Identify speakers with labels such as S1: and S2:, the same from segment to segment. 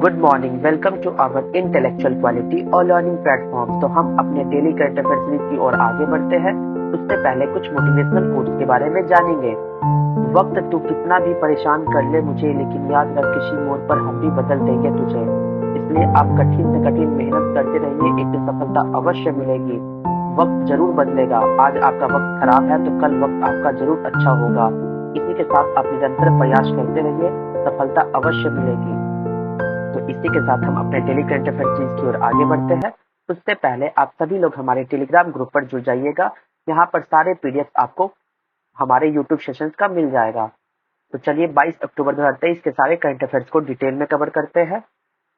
S1: Good morning, welcome to our intellectual quality और learning platform. तो हम अपने डेली करंट अफेयर सीरीज की ओर आगे बढ़ते हैं। उससे पहले कुछ मोटिवेशनल कोट्स के बारे में जानेंगे। वक्त तू कितना भी परेशान कर ले मुझे, लेकिन याद रख किसी मोड़ पर हम भी बदल देंगे तुझे। इसलिए आप कठिन से कठिन मेहनत करते रहिए, एक दिन सफलता अवश्य मिलेगी। वक्त जरूर बदलेगा। आज आपका वक्त खराब है तो कल वक्त आपका जरूर अच्छा होगा। इसी के साथ आप निरंतर प्रयास करते रहिए, सफलता अवश्य मिलेगी। तो इसी के साथ हम अपने डेली करंट अफेयर सीरीज की ओर आगे बढ़ते हैं। उससे पहले आप सभी लोग हमारे टेलीग्राम ग्रुप पर जुड़ जाइएगा। यहाँ पर सारे पीडीएफ आपको हमारे यूट्यूब सेशंस का मिल जाएगा। तो चलिए 22 अक्टूबर 2023 के सारे करंट अफेयर्स को डिटेल में कवर करते हैं।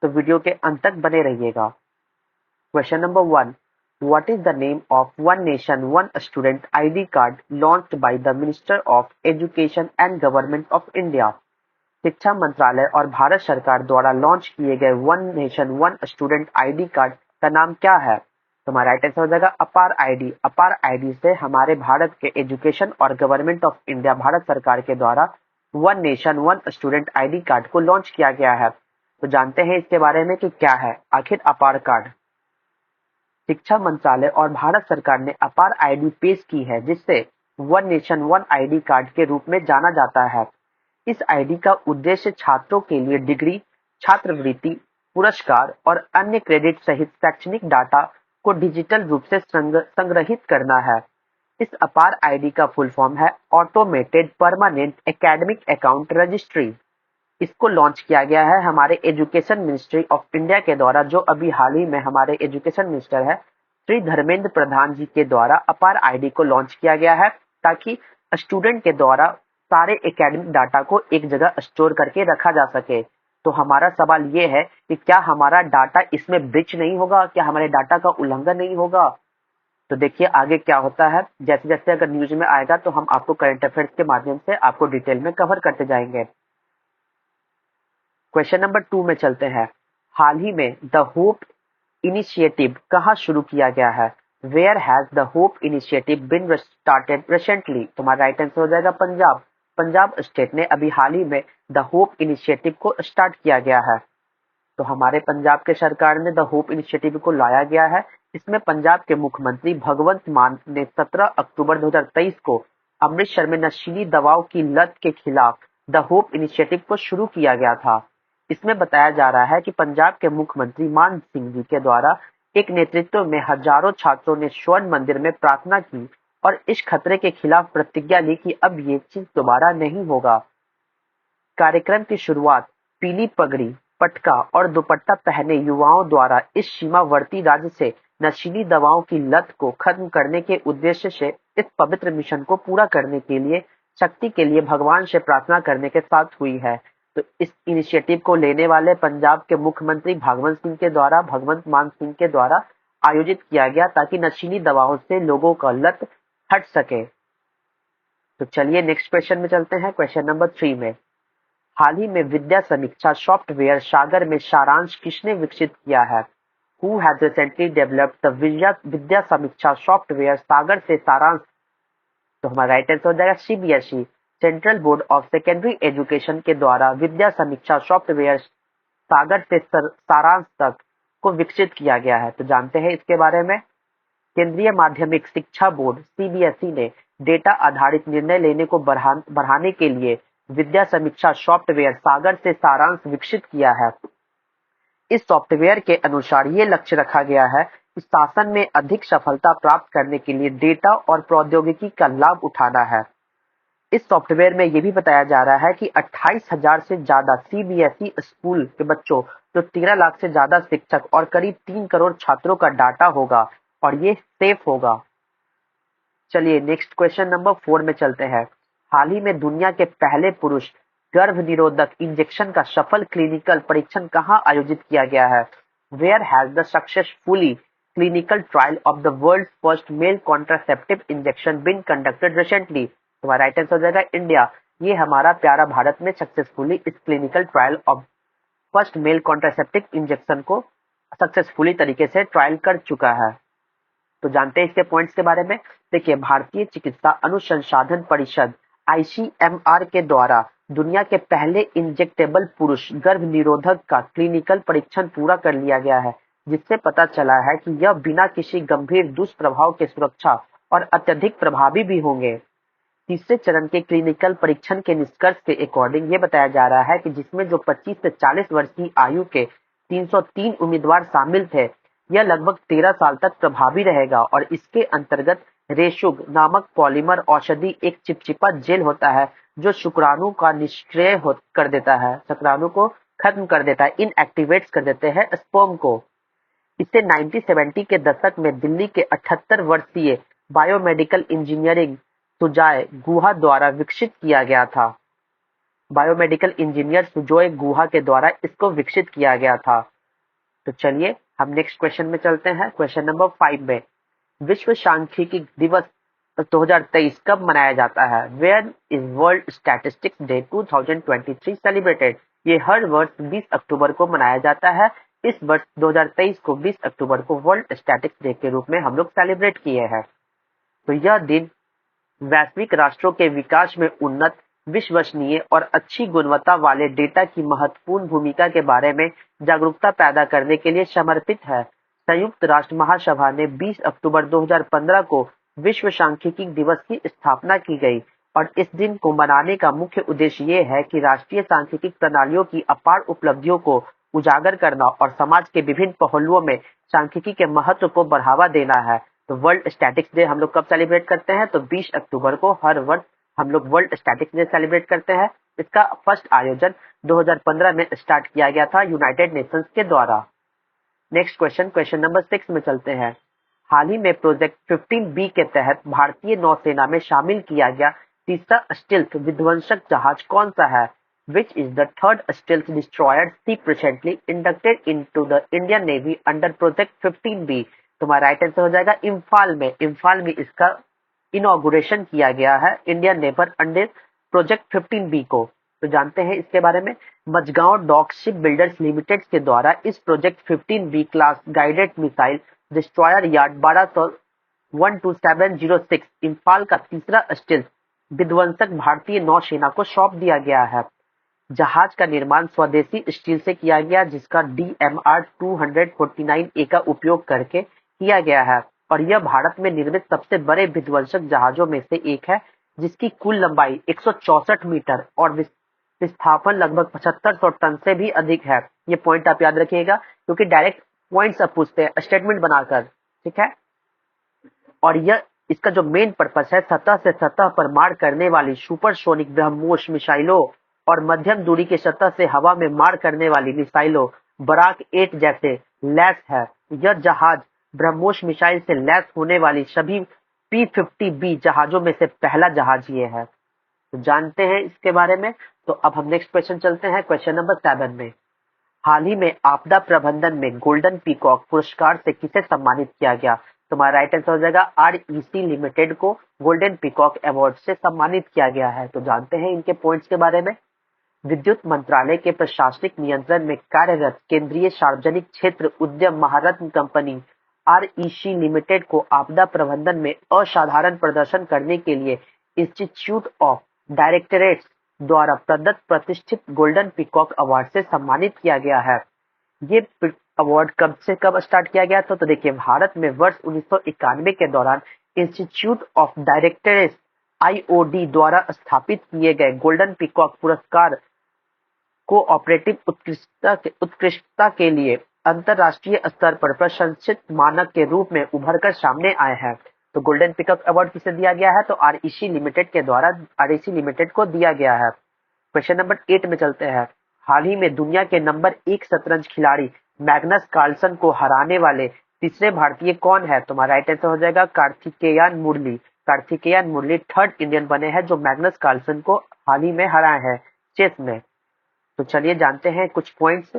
S1: तो वीडियो के अंत तक बने रहिएगा। Question number 1, what is the name of one nation one student ID card launched by the minister of education and government of India. शिक्षा मंत्रालय और भारत सरकार द्वारा लॉन्च किए गए one nation one student ID card का नाम क्या है? तो हमारा राइट आंसर हो जाएगा अपार आईडी। अपार आईडी से हमारे भारत के एजुकेशन और गवर्नमेंट ऑफ इंडिया भारत सरकार के द्वारा one nation one student ID card को लॉन्च किया गया है। तो जानते हैं इसके बारे में कि क्या है आखिर अपार कार्ड। शिक्षा मंत्रालय और भारत सरकार ने अपार आईडी पेश की है, जिससे one nation one ID card के रूप में जाना जाता है। इस आईडी का उद्देश्य छात्रों के लिए डिग्री, छात्रवृत्ति, पुरस्कार और अन्य क्रेडिट सहित शैक्षणिक डाटा को डिजिटल रूप से संग्रहित करना है। इस अपार आईडी का फुल फॉर्म है automated permanent academic account registry. इसको लॉन्च किया गया है हमारे एजुकेशन मिनिस्ट्री ऑफ इंडिया के द्वारा, जो अभी हाल ही में हमारे एजुकेशन मिनिस्टर है श्री धर्मेंद्र प्रधान जी के द्वारा अपार आईडी को लॉन्च किया गया है, ताकि स्टूडेंट के द्वारा सारे एकेडमिक डाटा को एक जगह स्टोर करके रखा जा सके। तो हमारा सवाल ये है कि क्या हमारा डाटा इसमें ब्रीच नहीं होगा, क्या हमारे डाटा का उल्लंघन नहीं होगा? तो देखिए आगे क्या होता है। जैसे जैसे अगर न्यूज में आएगा तो हम आपको करंट अफेयर्स के माध्यम से आपको डिटेल में कवर करते जाएंगे। क्वेश्चन नंबर 2 में चलते हैं। हाल ही में द होप इनिशिएटिव कहाँ शुरू किया गया है? Where has the hope initiative been started recently? तुम्हारा राइट आंसर हो जाएगा पंजाब। पंजाब स्टेट ने अभी हाल ही में द होप इनिशिएटिव को स्टार्ट किया गया है। तो हमारे पंजाब के सरकार ने द होप इनिशिएटिव को लाया गया है। इसमें पंजाब के मुख्यमंत्री भगवंत मान ने 17 अक्टूबर 2023 को अमृतसर में नशीली दवाओं की लत के खिलाफ द होप इनिशिएटिव को शुरू किया गया था। इसमें बताया जा रहा है कि पंजाब के मुख्यमंत्री मान सिंह जी के द्वारा एक नेतृत्व में हजारों छात्रों ने स्वर्ण मंदिर में प्रार्थना की और इस खतरे के खिलाफ प्रतिज्ञा ली कि अब ये चीज दोबारा नहीं होगा। कार्यक्रम की शुरुआत पीली पगड़ी, पटका और दुपट्टा पहने युवाओं द्वारा इस सीमावर्ती राज्य से नशीली दवाओं की लत को खत्म करने के उद्देश्य से इस पवित्र मिशन को पूरा करने के लिए शक्ति के लिए भगवान से प्रार्थना करने के साथ हुई है। तो इस इनिशिएटिव को लेने वाले पंजाब के मुख्यमंत्री भगवंत मान सिंह के द्वारा आयोजित किया गया, ताकि नशीली दवाओं से लोगों का लत हट सके। तो चलिए नेक्स्ट क्वेश्चन में चलते हैं। क्वेश्चन नंबर 3 में, हाल ही में विद्या समीक्षा सॉफ्टवेयर सागर में सारांश किसने विकसित किया है? Who has recently developed the विद्या समीक्षा सॉफ्टवेयर सागर से सारांश? तो हमारा राइट आंसर हो जाएगा CBSE, central board of secondary education के द्वारा विद्या समीक्षा सॉफ्टवेयर सागर से सारांश तक को विकसित किया गया है। तो जानते हैं इसके बारे में। केंद्रीय माध्यमिक शिक्षा बोर्ड सीबीएसई ने डेटा आधारित निर्णय लेने को बढ़ाने के लिए विद्या समीक्षा सॉफ्टवेयर सागर से सारांश विकसित किया है। इस सॉफ्टवेयर के अनुसार ये लक्ष्य रखा गया है कि शासन में अधिक सफलता प्राप्त करने के लिए डेटा और प्रौद्योगिकी का लाभ उठाना है। इस सॉफ्टवेयर में ये भी बताया जा रहा है कि 28,000 से ज्यादा सीबीएसई स्कूल के बच्चों, जो 13 लाख से ज्यादा शिक्षक और करीब 3 करोड़ छात्रों का डाटा होगा और ये सेफ होगा। चलिए नेक्स्ट क्वेश्चन नंबर 4 में चलते हैं। हाल ही में दुनिया के पहले पुरुष गर्भ निरोधक इंजेक्शन का सफल क्लिनिकल परीक्षण कहां आयोजित किया गया है? Where has the successfully clinical trial of the world first male contraceptive injection been conducted recently? तुम्हारा राइट आंसर हो जाएगा इंडिया। ये हमारा प्यारा भारत में सक्सेसफुली इस clinical trial of first male contraceptive injection को सक्सेसफुली तरीके से ट्रायल कर चुका है। तो जानते हैं इसके पॉइंट्स के बारे में। देखिए, भारतीय चिकित्सा अनुसंधान परिषद आईसीएमआर के द्वारा दुनिया के पहले इंजेक्टेबल पुरुष गर्भ निरोधक का क्लिनिकल परीक्षण पूरा कर लिया गया है, जिससे पता चला है कि यह बिना किसी गंभीर दुष्प्रभाव के सुरक्षा और अत्यधिक प्रभावी भी होंगे। तीसरे चरण के क्लिनिकल परीक्षण के निष्कर्ष के अकॉर्डिंग ये बताया जा रहा है कि जिसमें जो 25 से 40 वर्ष की आयु के 303 उम्मीदवार शामिल थे, यह लगभग 13 साल तक प्रभावी रहेगा और इसके अंतर्गत रेशुग नामक पॉलीमर औषधि एक चिपचिपा जेल होता है जो शुक्राणु का निष्क्रिय कर देता है, शुक्राणु को खत्म कर देता है, इनएक्टिवेट्स कर देते हैं स्पर्म को। इसे 1970 के दशक में दिल्ली के 78 वर्षीय बायोमेडिकल इंजीनियरिंग सुजॉय गुहा द्वारा विकसित किया गया था। बायोमेडिकल इंजीनियर सुजॉय गुहा के द्वारा इसको विकसित किया गया था। तो चलिए हम नेक्स्ट क्वेश्चन में चलते हैं। क्वेश्चन नंबर 5 में विश्व सांख्यिकी दिवस 2023 कब मनाया जाता है? Where is world statistics day 2023 celebrated? ये हर वर्ष 20 अक्टूबर को मनाया जाता है। इस वर्ष 2023 को 20 अक्टूबर को वर्ल्ड स्टैटिस्टिक्स डे के रूप में हम लोग सेलिब्रेट किए हैं। तो यह दिन वैश्विक राष्ट्रों के विकास में उन्नत, विश्वसनीय और अच्छी गुणवत्ता वाले डेटा की महत्वपूर्ण भूमिका के बारे में जागरूकता पैदा करने के लिए समर्पित है। संयुक्त राष्ट्र महासभा ने 20 अक्टूबर 2015 को विश्व सांख्यिकी दिवस की स्थापना की गई और इस दिन को मनाने का मुख्य उद्देश्य ये है कि राष्ट्रीय सांख्यिकी प्रणालियों की अपार उपलब्धियों को उजागर करना और समाज के विभिन्न पहलुओं में सांख्यिकी के महत्व को बढ़ावा देना है। तो वर्ल्ड स्टैटिक्स डे हम लोग कब सेलिब्रेट करते हैं? तो 20 अक्टूबर को हर वर्ष हम लोग वर्ल्ड स्टैटिक्स डे सेलिब्रेट करते हैं। इसका फर्स्ट आयोजन 2015 में स्टार्ट किया गया था यूनाइटेड नेशंस के द्वारा। नेक्स्ट क्वेश्चन, क्वेश्चन नंबर 6 में चलते हैं। हाल ही में प्रोजेक्ट 15B के तहत भारतीय नौसेना में शामिल किया गया तीसरा स्टील्थ विध्वंसक जहाज कौन सा है? Which is the third stealth destroyer ship recently inducted into the Indian Navy under Project 15B? तुम्हारा राइट आंसर हो जाएगा इम्फाल में। इम्फाल में इसका इनॉग्रेशन किया गया है Indian navy under project 15B को। तो जानते हैं इसके बारे में। Mazagon dock ship builders limited के द्वारा इस project 15B class guided missile destroyer yard 12706 Imphal का तीसरा स्टील्थ विध्वंसक भारतीय नौसेना को सौंप दिया गया है। जहाज का निर्माण स्वदेशी स्टील से किया गया, जिसका DMR 249A का उपयोग करके किया गया है और यह भारत में निर्मित सबसे बड़े विध्वंसक जहाजों में से एक है, जिसकी कुल लंबाई 164 मीटर और विस्थापन लगभग 7500 टन से भी अधिक है। ये पॉइंट आप याद रखिएगा क्योंकि डायरेक्ट पॉइंट्स आप पूछते हैं स्टेटमेंट बनाकर, ठीक है। और यह इसका जो मेन पर्पस है, सतह से सतह पर मार करने वाली सुपरसोनिक ब्रह्मोस मिसाइलों और मध्यम दूरी की सतह से हवा में मार करने वाली मिसाइलों बराक 8 जैसे लैस है। यह जहाज ब्रह्मोस मिसाइल से लैस होने वाली सभी P-50B जहाजों में से पहला जहाज ये है। तो जानते हैं इसके बारे में। तो अब हम नेक्स्ट क्वेश्चन चलते हैं, क्वेश्चन नंबर 7 में। हाल ही में आपदा प्रबंधन में गोल्डन पीकॉक पुरस्कार से किसे सम्मानित किया गया? तुम्हारा राइट आंसर हो जाएगा REC लिमिटेड को गोल्डन पीकॉक अवार्ड से सम्मानित किया गया है। तो जानते हैं इनके पॉइंट्स के बारे में। विद्युत मंत्रालय के प्रशासनिक नियंत्रण में कार्यरत केंद्रीय सार्वजनिक क्षेत्र उद्यम महारत्न कंपनी REC लिमिटेड को आपदा प्रबंधन में असाधारण प्रदर्शन करने के लिए इंस्टीट्यूट ऑफ डायरेक्टरेट्स द्वारा प्रदत्त प्रतिष्ठित गोल्डन पीकॉक अवार्ड से सम्मानित किया गया है। ये अवार्ड कब से कब स्टार्ट किया गया था? तो देखिए, भारत में वर्ष 1991 के दौरान इंस्टीट्यूट ऑफ डायरेक्टरेट्स IOD द्वारा स्थापित किए गए गोल्डन पीकॉक पुरस्कार कोऑपरेटिव उत्कृष्टता के लिए अंतरराष्ट्रीय स्तर पर प्रशंसित मानक के रूप में उभरकर सामने आए हैं। तो गोल्डन पीकॉक अवार्ड किसे दिया गया है? तो REC लिमिटेड के द्वारा REC लिमिटेड को दिया गया है। क्वेश्चन नंबर 8 में चलते हैं। हाल ही में दुनिया के नंबर 1 शतरंज खिलाड़ी मैग्नस कार्लसन को हराने वाले तीसरे भारतीय कौन है? तुम्हारा राइट आंसर हो जाएगा कार्तिकेयन मुरली। कार्तिकेयन मुरली थर्ड इंडियन बने हैं जो मैग्नस कार्लसन को हाल ही में हराए हैं चेस में। तो चलिए जानते हैं कुछ पॉइंट्स।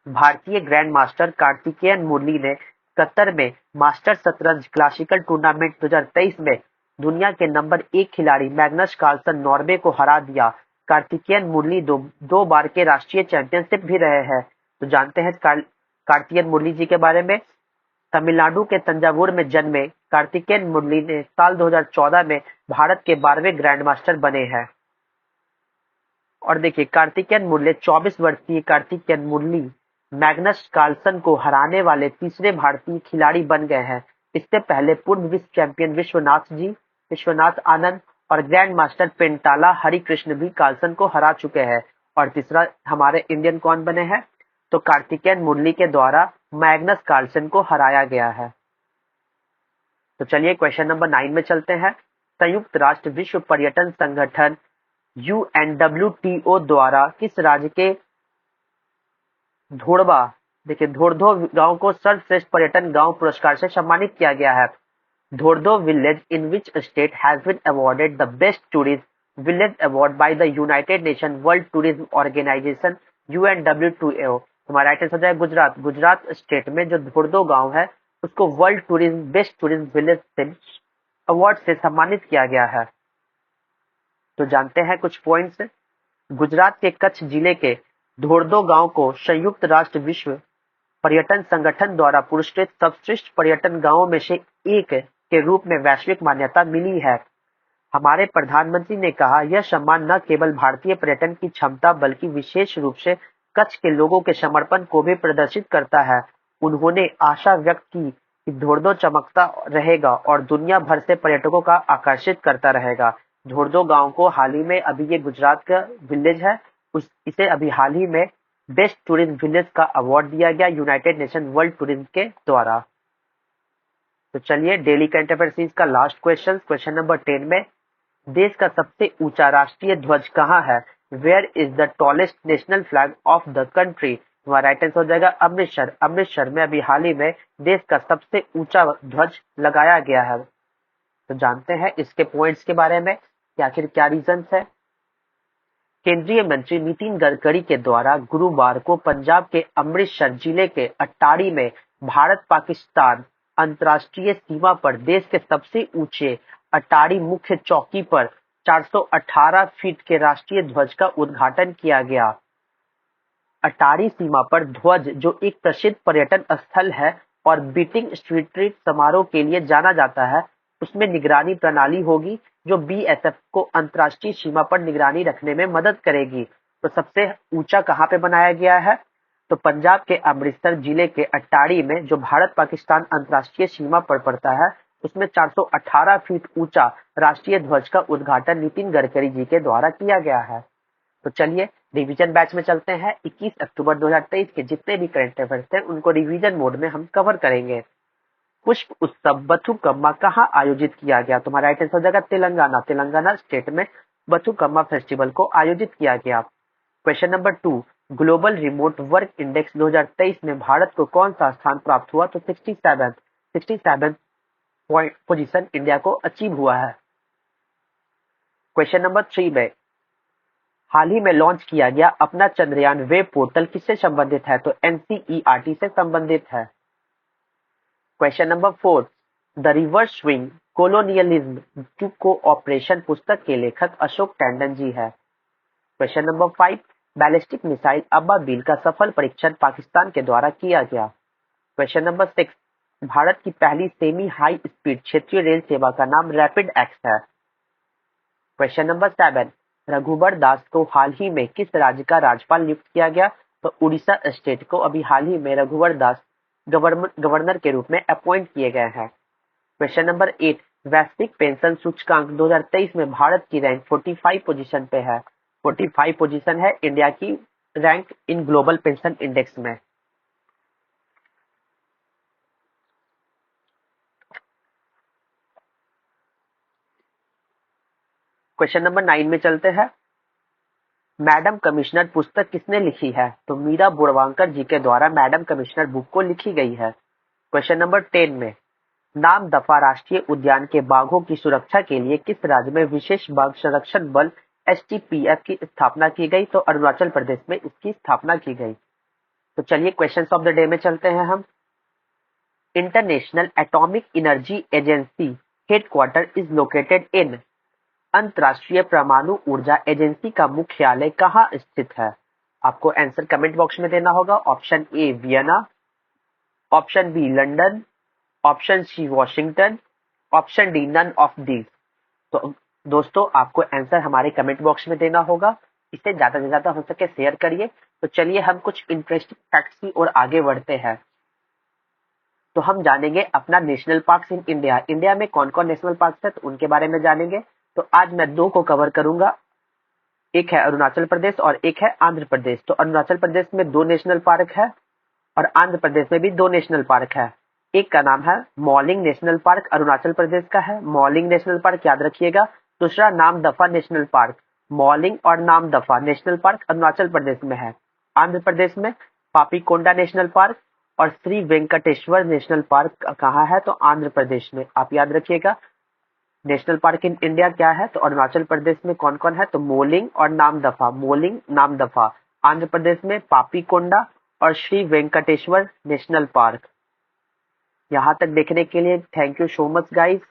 S1: भारतीय ग्रैंड मास्टर कार्तिकेयन मुरली ने कतर में मास्टर शतरंज क्लासिकल टूर्नामेंट 2023 में दुनिया के नंबर 1 खिलाड़ी मैग्नस कार्लसन नॉर्वे को हरा दिया। कार्तिकेयन मुरली दो बार के राष्ट्रीय चैंपियनशिप भी रहे हैं। तो जानते हैं कार्तिकेयन मुरली जी के बारे में। तमिलनाडु के तंजावुर में जन्मे कार्तिकेयन मुरली ने साल 2014 में भारत के 12वें ग्रैंड मास्टर बने हैं। और देखिए कार्तिकेयन मुरली 24 वर्षीय कार्तिकेयन मुरली मैग्नस कार्लसन को हराने वाले तीसरे भारतीय खिलाड़ी बन गए हैं। इससे पहले पूर्व विश्व चैंपियन विश्वनाथ आनंद और ग्रैंड मास्टर पेंटाला हरिकृष्ण भी कार्लसन को हरा चुके हैं। और तीसरा हमारे इंडियन कौन बने हैं, तो कार्तिकेयन मुरली के द्वारा मैग्नस कार्लसन को हराया गया है। तो चलिए क्वेश्चन नंबर 9 में चलते हैं। संयुक्त राष्ट्र विश्व पर्यटन संगठन UNWTO द्वारा किस राज्य के धोर्धो गांव को सर्वश्रेष्ठ पर्यटन गांव पुरस्कार से सम्मानित किया गया है? Dhordo village in which state has been awarded the best tourism village award by the United Nation World Tourism Organization UNWTO। हमारा राइट आंसर हो जाएगा गुजरात। गुजरात स्टेट में जो धोर्धो गांव है उसको world tourism best tourism village से अवार्ड से सम्मानित किया गया है। तो जानते हैं कुछ पॉइंट्स। गुजरात के कच्छ जिले के धोर्धो गांव को संयुक्त राष्ट्र विश्व पर्यटन संगठन द्वारा पुरस्कृत सर्वश्रेष्ठ पर्यटन गांवों में से एक के रूप में वैश्विक मान्यता मिली है। हमारे प्रधानमंत्री ने कहा, यह सम्मान न केवल भारतीय पर्यटन की क्षमता बल्कि विशेष रूप से कच्छ के लोगों के समर्पण को भी प्रदर्शित करता है। उन्होंने आशा व्यक्त की कि धोर्धो चमकता रहेगा और दुनिया भर से पर्यटकों का आकर्षित करता रहेगा। धोर्धो गांव को हाल ही में, अभी ये गुजरात का विलेज है, इसे अभी हाल ही में बेस्ट टूरिज्म विलेज का अवार्ड दिया गया यूनाइटेड नेशन वर्ल्ड टूरिज्म के द्वारा। तो चलिए डेली करंट अफेयर सीरीज का लास्ट क्वेश्चन नंबर 10 में, देश का सबसे ऊंचा राष्ट्रीय ध्वज कहाँ है? Where is the tallest national flag of the country? हमारा राइट आंसर हो जाएगा अमृतसर। अमृतसर में अभी हाल ही में देश का सबसे ऊंचा ध्वज लगाया गया है। तो जानते हैं इसके पॉइंट्स के बारे में कि आखिर क्या रीजन है। केंद्रीय मंत्री नितिन गडकरी के द्वारा गुरुवार को पंजाब के अमृतसर जिले के अट्टारी में भारत पाकिस्तान अंतर्राष्ट्रीय सीमा पर देश के सबसे ऊंचे अट्टारी मुख्य चौकी पर 418 फीट के राष्ट्रीय ध्वज का उद्घाटन किया गया। अट्टारी सीमा पर ध्वज, जो एक प्रसिद्ध पर्यटन स्थल है और बीटिंग स्ट्रीट समारोह के लिए जाना जाता है, उसमें निगरानी प्रणाली होगी जो BSF को अंतर्राष्ट्रीय सीमा पर निगरानी रखने में मदद करेगी। तो सबसे ऊंचा कहां पे बनाया गया है? तो पंजाब के अमृतसर जिले के अट्टारी में, जो भारत पाकिस्तान अंतर्राष्ट्रीय सीमा पर पड़ता है, उसमें 418 फीट ऊंचा राष्ट्रीय ध्वज का उद्घाटन नितिन गडकरी जी के द्वारा किया गया है। तो चलिए रिवीजन बैच में चलते हैं। 21 अक्टूबर 2023 के जितने भी करंट अफेयर्स थे उनको रिवीजन मोड में हम कवर करेंगे। पुष्प उत्सव बथुकम्मा कहाँ आयोजित किया गया? तुम्हारा राइट आंसर हो जाएगा तेलंगाना स्टेट में बथुकम्मा फेस्टिवल को आयोजित किया गया। Question number 2, global remote work index 2023 में भारत को कौन सा स्थान प्राप्त हुआ? तो 67 पोजीशन इंडिया को अचीव हुआ है। क्वेश्चन नंबर 3 में, हाल ही में लॉन्च किया गया अपना चंद्रयान वेब पोर्टल किससे संबंधित है? तो NCERT से संबंधित है। Question number 4, the reverse swing colonialism to cooperation पुस्तक के लेखक अशोक टंडन जी है। Question number 5, ballistic missile Ababeel का सफल परीक्षण पाकिस्तान के द्वारा किया गया। क्वेश्चन नंबर 6, भारत की पहली सेमी हाई स्पीड क्षेत्रीय रेल सेवा का नाम रैपिड एक्स है। क्वेश्चन नंबर 7, रघुबर दास को हाल ही में किस राज्य का राज्यपाल नियुक्त किया गया? तो उड़ीसा स्टेट को अभी हाल ही में रघुबर दास गवर्नर के रूप में अपॉइंट किए गए हैं। क्वेश्चन नंबर 8, वैश्विक पेंशन सूचकांक 2023 में भारत की रैंक 45 पोजीशन पे है। 45 पोजीशन है इंडिया की rank in global pension index में। क्वेश्चन नंबर 9 में चलते हैं। मैडम कमिश्नर पुस्तक किसने लिखी है? तो मीरा बोरवांकर जी के द्वारा मैडम कमिश्नर बुक को लिखी गई है। क्वेश्चन नंबर 10 में, नाम दफा राष्ट्रीय उद्यान के बाघों की सुरक्षा के लिए किस राज्य में विशेष बाघ संरक्षण बल STPF की स्थापना की गई? तो अरुणाचल प्रदेश में इसकी स्थापना की गई। तो चलिए क्वेश्चन ऑफ द डे में चलते हैं हम। International atomic energy agency headquarter is located in, अंतरराष्ट्रीय परमाणु ऊर्जा एजेंसी का मुख्यालय कहाँ स्थित है? आपको आंसर कमेंट बॉक्स में देना होगा। Option A Vienna, option B London, option C Washington, option D none of these. तो दोस्तों आपको आंसर हमारे कमेंट बॉक्स में देना होगा। इसे ज्यादा से ज्यादा हो सके शेयर करिए। तो चलिए हम कुछ इंटरेस्टिंग फैक्ट्स की ओर आगे बढ़ते हैं। तो हम जानेंगे अपना national parks in India. India में कौन कौन नेशनल पार्क्स है तो उनके बारे में जानेंगे। तो आज मैं दो को कवर करूंगा, एक है अरुणाचल प्रदेश और एक है आंध्र प्रदेश। तो अरुणाचल प्रदेश में दो नेशनल पार्क है और आंध्र प्रदेश में भी दो नेशनल पार्क है। एक का नाम है मॉलिंग नेशनल पार्क, अरुणाचल प्रदेश का है, मॉलिंग नेशनल पार्क याद रखिएगा। दूसरा नामदफा नेशनल पार्क, मॉलिंग और नामदफा नेशनल पार्क अरुणाचल प्रदेश में है। आंध्र प्रदेश में पापीकोंडा नेशनल पार्क और श्री वेंकटेश्वर नेशनल पार्क कहाँ है तो आंध्र प्रदेश में। आप याद रखिएगा नेशनल पार्क इन इंडिया क्या है तो अरुणाचल प्रदेश में कौन कौन है तो मोलिंग और नामदफा, मोलिंग नामदफा। आंध्र प्रदेश में पापीकोंडा और श्री वेंकटेश्वर नेशनल पार्क। यहाँ तक देखने के लिए thank you so much guys.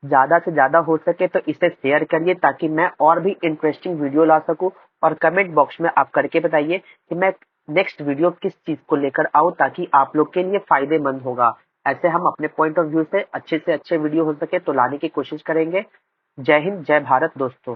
S1: ज्यादा से ज्यादा हो सके तो इसे शेयर करिए ताकि मैं और भी इंटरेस्टिंग वीडियो ला सकूं। और कमेंट बॉक्स में आप करके बताइए कि मैं नेक्स्ट वीडियो किस चीज को लेकर आऊं ताकि आप लोग के लिए फायदेमंद होगा। ऐसे हम अपने पॉइंट ऑफ व्यू से अच्छे वीडियो हो सके तो लाने की कोशिश करेंगे। जय हिंद, जय भारत दोस्तों।